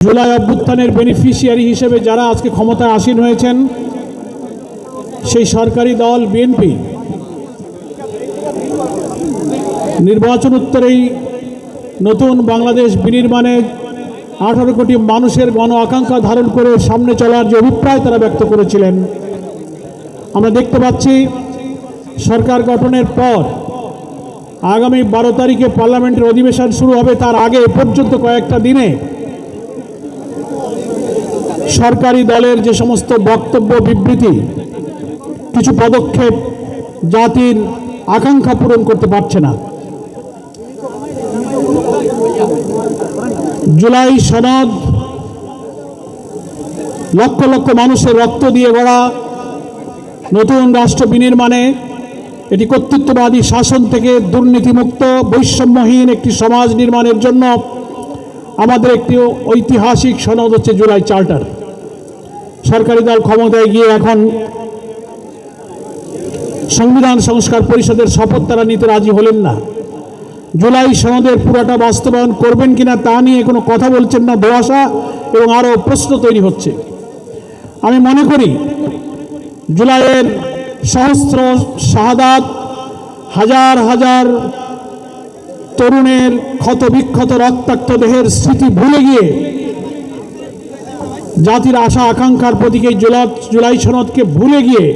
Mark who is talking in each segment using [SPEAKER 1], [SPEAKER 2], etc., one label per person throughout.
[SPEAKER 1] জুলাই অভ্যুত্থানের বেনিফিশিয়ারি হিসেবে যারা আজকে ক্ষমতায় আসীন হয়েছেন সেই সরকারি দল বিএনপি নির্বাচন উত্তরেই নতুন বাংলাদেশ বিনির্মাণে 18 কোটি মানুষের গণ আকাঙ্ক্ষা ধারণ করে সামনে চলার যে অভিপ্রায় তারা ব্যক্ত করেছিলেন, আমরা দেখতে পাচ্ছি সরকার গঠনের পর আগামী 12 তারিখে পার্লামেন্টের অধিবেশন শুরু হবে। তার আগে পর্যন্ত কয়েকটা দিনে সরকারি দলের যে সমস্ত বক্তব্য, বিবৃতি, কিছু পদক্ষেপ জাতির আকাঙ্ক্ষা পূরণ করতে পারছে না। জুলাই সনদ লক্ষ লক্ষ মানুষের রক্ত দিয়ে গড়া নতুন রাষ্ট্র বিনির্মাণে, এটি কর্তৃত্ববাদী শাসন থেকে দুর্নীতিমুক্ত বৈষম্যহীন একটি সমাজ নির্মাণের জন্য আমাদের একটি ঐতিহাসিক সনদ হচ্ছে জুলাই চার্টার। সরকারি দল ক্ষমতায় গিয়ে এখন সংবিধান সংস্কার পরিষদের শপথ তারা নিতে রাজি হলেন না। জুলাই সনদের পুরোটা বাস্তবায়ন করবেন কিনা তা নিয়ে কোনো কথা বলছেন না, ধোঁয়াশা এবং আরও প্রশ্ন তৈরি হচ্ছে। আমি মনে করি জুলাইয়ের সহস্র শাহাদাত, হাজার হাজার তরুণের ক্ষতবিক্ষত রক্তাক্ত দেহের স্মৃতি ভুলে গিয়ে জাতির আশা আকাঙ্ক্ষার প্রতীক এই জুলাই সনদকে ভুলে গিয়ে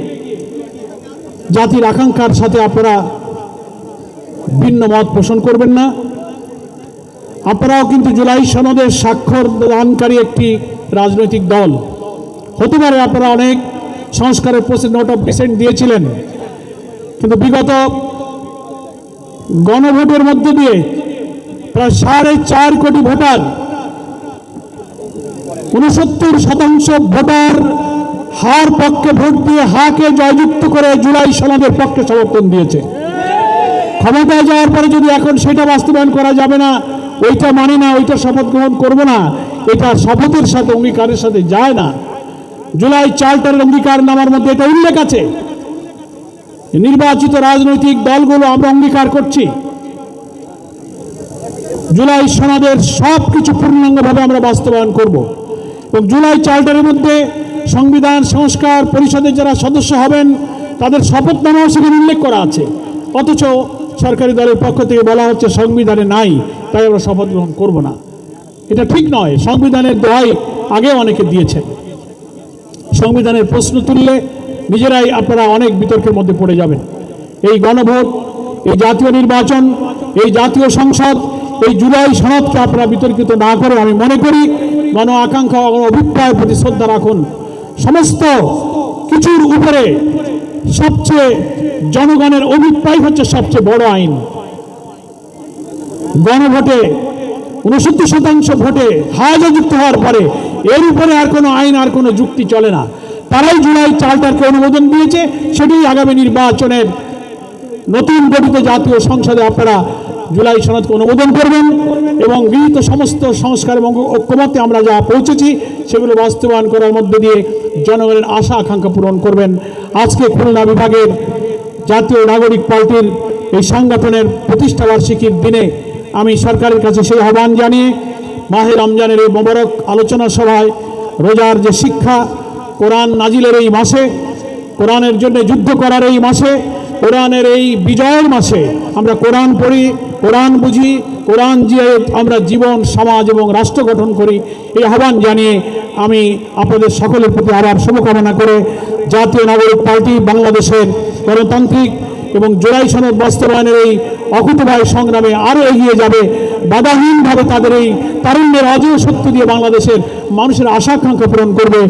[SPEAKER 1] জাতির আকাঙ্ক্ষার সাথে আপনারা ভিন্ন মত পোষণ করবেন না। আপনারাও কিন্তু জুলাই সনদের স্বাক্ষর দানকারী একটি রাজনৈতিক দল হতে পারে। আপনারা অনেক সংস্কারের নোট অফ ডিসেন্ট দিয়েছিলেন, কিন্তু বিগত গণভোটের মধ্য দিয়ে প্রায় 4.5 কোটি ভোটার, 69% ভোটার হার পক্ষে ভোট দিয়ে হাকে জয়যুক্ত করে জুলাই সনদের পক্ষে সমর্থন দিয়েছে। ক্ষমতায় যাওয়ার পরে যদি এখন সেটা বাস্তবায়ন করা যাবে না, ওইটা মানি না, ওইটা শপথ গ্রহণ করবো না, এটা শপথের সাথে অঙ্গীকারের সাথে যায় না। জুলাই চার্টারের অঙ্গীকার নামার মধ্যে এটা উল্লেখ আছে, নির্বাচিত রাজনৈতিক দলগুলো আমরা অঙ্গীকার করছি জুলাই সনদের সব কিছু পূর্ণাঙ্গভাবে আমরা বাস্তবায়ন করব। এবং জুলাই চার্টারের মধ্যে সংবিধান সংস্কার পরিষদের যারা সদস্য হবেন তাদের শপথনামাও সেখানে উল্লেখ করা আছে, অথচ সরকারি দলের পক্ষ থেকে বলা হচ্ছে সংবিধানে নাই, তাই আমরা শপথ গ্রহণ করব না। এটা ঠিক নয়। সংবিধানের দোহাই আগে অনেকে দিয়েছেন। সংবিধানের প্রশ্ন তুললে নিজেরাই আপনারা অনেক বিতর্কের মধ্যে পড়ে যাবেন। এই গণভোট, এই জাতীয় নির্বাচন, এই জাতীয় সংসদ, এই জুলাই সনদকে আপনারা বিতর্কিত না করে আমি মনে করি গণ আকাঙ্ক্ষা ও অভিপ্রায়ের প্রতি শ্রদ্ধা রাখুন। সমস্ত কিছুর উপরে সবচেয়ে জনগণের অভিপ্রায় হচ্ছে সবচেয়ে বড় আইন। গণভোটে 69% ভোটে হাজারযুক্ত হওয়ার পরে এর উপরে আর কোনো আইন, আর কোনো যুক্তি চলে না। তারাই জুলাই চার্টারকে অনুমোদন দিয়েছে, সেটাই আগামী নির্বাচনের নতুন গঠিত জাতীয় সংসদে আপনারা জুলাই সনদকে অনুমোদন করবেন এবং গৃহীত সমস্ত সংস্কার এবং ঐক্যমত্যে আমরা যা পৌঁছেছি সেগুলো বাস্তবায়ন করার মধ্যে দিয়ে জনগণের আশা আকাঙ্ক্ষা পূরণ করবেন। আজকে খুলনা বিভাগের জাতীয় নাগরিক পার্টির এই সংগঠনের প্রতিষ্ঠাবার্ষিকীর দিনে আমি সরকারের কাছে সেই আহ্বান জানিয়ে মাহে রমজানের এই মোবারক আলোচনা সভায় রোজার যে শিক্ষা, কোরআন নাজিলের এই মাসে, কোরআনের জন্য যুদ্ধ করার এই মাসে, কোরআনের এই বিজয়ের মাসে আমরা কোরআন পড়ি, কোরআন বুঝি, কোরআন দিয়ে আমরা জীবন, সমাজ এবং রাষ্ট্র গঠন করি, এই আহ্বান জানিয়ে আমি আপনাদের সকলের প্রতি আবার শুভকামনা করে জাতীয় নাগরিক পার্টি বাংলাদেশের গণতান্ত্রিক এবং জুলাই সনদ বাস্তবায়নের এই অকুতোভয় সংগ্রামে আরও এগিয়ে যাবে, বাধাহীনভাবে তাদের এই তারুণ্যের অজেয় শক্তি দিয়ে বাংলাদেশের মানুষের আশা আকাঙ্ক্ষা পূরণ করবে।